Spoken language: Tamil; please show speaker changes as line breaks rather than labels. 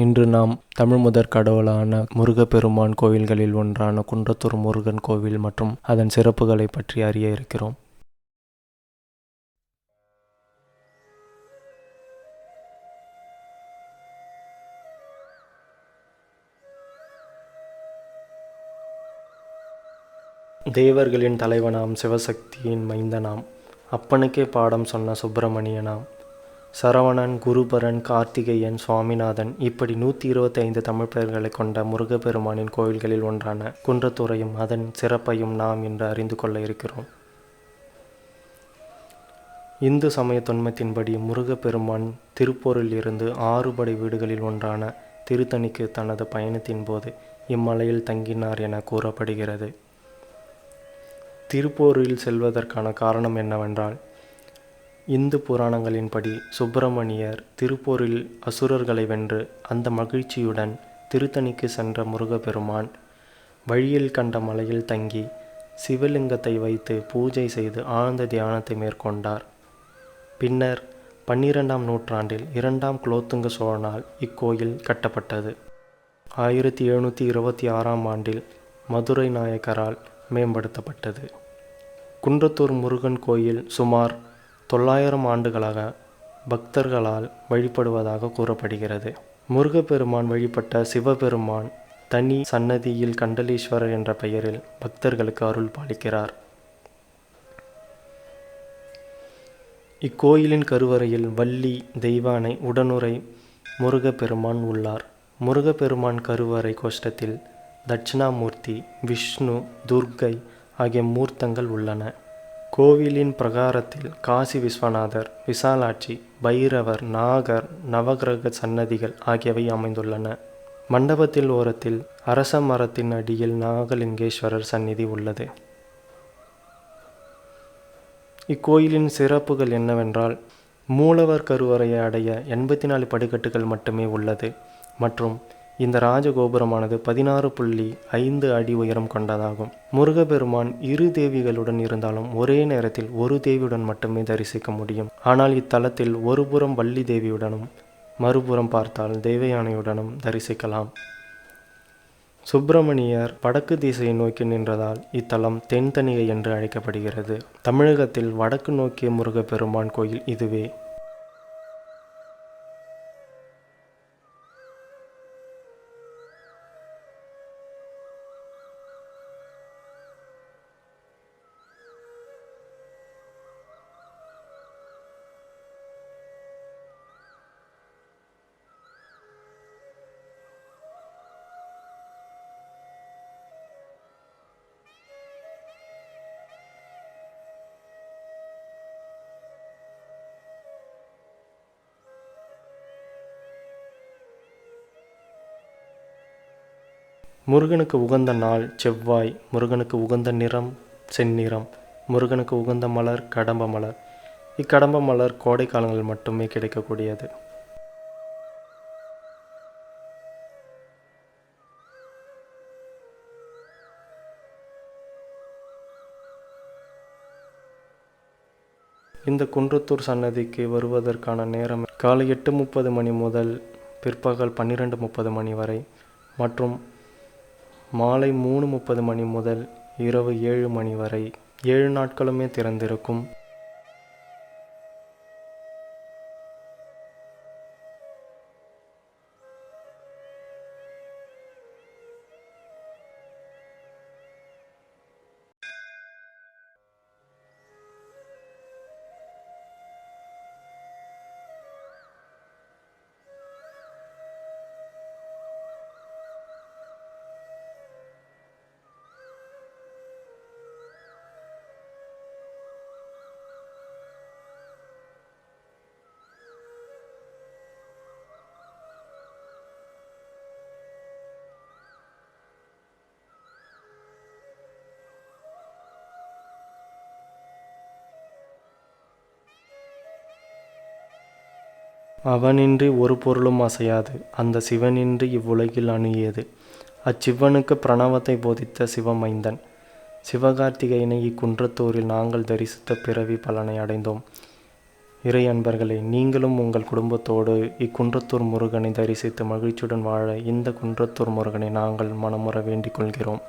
இன்று நாம் தமிழ் முதற் கடவுளான முருகப்பெருமான் கோவில்களில் ஒன்றான குன்றத்தூர் முருகன் கோவில் மற்றும் அதன் சிறப்புகளை பற்றி அறிய இருக்கிறோம். தேவர்களின் தலைவனாம், சிவசக்தியின் மைந்தனாம், அப்பனுக்கே பாடம் சொன்ன சுப்பிரமணியனாம், சரவணன், குருபரன், கார்த்திகேயன், சுவாமிநாதன் இப்படி 125 தமிழ் பெயர்களை கொண்ட முருகப்பெருமானின் கோவில்களில் ஒன்றான குன்றத்தூரையும் அதன் சிறப்பையும் நாம் இன்று அறிந்து கொள்ள இருக்கிறோம். இந்து சமய தொன்மத்தின்படி முருகப்பெருமான் திருப்போரில் இருந்து 6 படை வீடுகளில் ஒன்றான திருத்தணிக்கு தனது பயணத்தின் போது இம்மலையில் தங்கினார் என கூறப்படுகிறது. திருப்போரில் செல்வதற்கான காரணம் என்னவென்றால், இந்து புராணங்களின்படி சுப்பிரமணியர் திருப்போரில் அசுரர்களை வென்று அந்த மகிழ்ச்சியுடன் திருத்தணிக்கு சென்ற முருகப்பெருமான் வழியில் கண்ட மலையில் தங்கி சிவலிங்கத்தை வைத்து பூஜை செய்து ஆழ்ந்த தியானத்தை மேற்கொண்டார். பின்னர் 12ஆம் நூற்றாண்டில் 2ஆம் குலோத்துங்க சோழனால் இக்கோயில் கட்டப்பட்டது. 1726ஆம் ஆண்டில் மதுரை நாயக்கரால் மேம்படுத்தப்பட்டது. குன்றத்தூர் முருகன் கோயில் சுமார் 900 ஆண்டுகளாக பக்தர்களால் வழிபடுவதாக கூறப்படுகிறது. முருகப்பெருமான் வழிபட்ட சிவபெருமான் தனி சன்னதியில் கண்டலீஸ்வரர் என்ற பெயரில் பக்தர்களுக்கு அருள் பாலிக்கிறார். இக்கோயிலின் கருவறையில் வள்ளி தெய்வானை உடனுறை முருகப்பெருமான் உள்ளார். முருகப்பெருமான் கருவறை கோஷ்டத்தில் தட்சிணாமூர்த்தி, விஷ்ணு, துர்க்கை ஆகிய மூர்த்தங்கள் உள்ளன. கோவிலின் பிரகாரத்தில் காசி விஸ்வநாதர், விசாலாட்சி, பைரவர், நாகர், நவகிரக சன்னதிகள் ஆகியவை அமைந்துள்ளன. மண்டபத்தில் ஓரத்தில் அரச மரத்தின் அடியில் நாகலிங்கேஸ்வரர் சந்நிதி உள்ளது. இக்கோயிலின் சிறப்புகள் என்னவென்றால், மூலவர் கருவறையை அடைய 84 படிக்கட்டுகள் மட்டுமே உள்ளது மற்றும் இந்த ராஜகோபுரமானது 16.5 அடி உயரம் கொண்டதாகும். முருகப்பெருமான் 2 தேவிகளுடன் இருந்தாலும் ஒரே நேரத்தில் ஒரு தேவியுடன் மட்டுமே தரிசிக்க முடியும். ஆனால் இத்தலத்தில் ஒரு புறம் வள்ளி தேவியுடனும் மறுபுறம் பார்த்தால் தேவயானையுடனும் தரிசிக்கலாம். சுப்பிரமணியர் வடக்கு திசையை நோக்கி நின்றதால் இத்தலம் தென்தணிகை என்று அழைக்கப்படுகிறது. தமிழகத்தில் வடக்கு நோக்கிய முருகப்பெருமான் கோயில் இதுவே. முருகனுக்கு உகந்த நாள் செவ்வாய், முருகனுக்கு உகந்த நிறம் செந்நிறம், முருகனுக்கு உகந்த மலர் கடம்ப மலர். இக்கடம்ப மலர் கோடை காலங்களில் மட்டுமே கிடைக்கக்கூடியது. இந்த குன்றத்தூர் சன்னதிக்கு வருவதற்கான நேரம் காலை 8:30 மணி முதல் பிற்பகல் 12:30 மணி வரை மற்றும் மாலை 3:30 மணி முதல் இரவு 7 மணி வரை 7 நாட்களுமே திறந்திருக்கும். அவனின்றி ஒரு பொருளும் அசையாது. அந்த சிவனின்றி இவ்வுலகில் அணுகியது. அச்சிவனுக்கு பிரணவத்தை போதித்த சிவமைந்தன் சிவகார்த்திகேயனை இக்குன்றத்தூரில் நாங்கள் தரிசித்த பிறவி பலனை அடைந்தோம். இறை அன்பர்களே, நீங்களும் உங்கள் குடும்பத்தோடு இக்குன்றத்தூர் முருகனை தரிசித்து மகிழ்ச்சியுடன் வாழ இந்த குன்றத்தூர் முருகனை நாங்கள் மனமுற வேண்டிக் கொள்கிறோம்.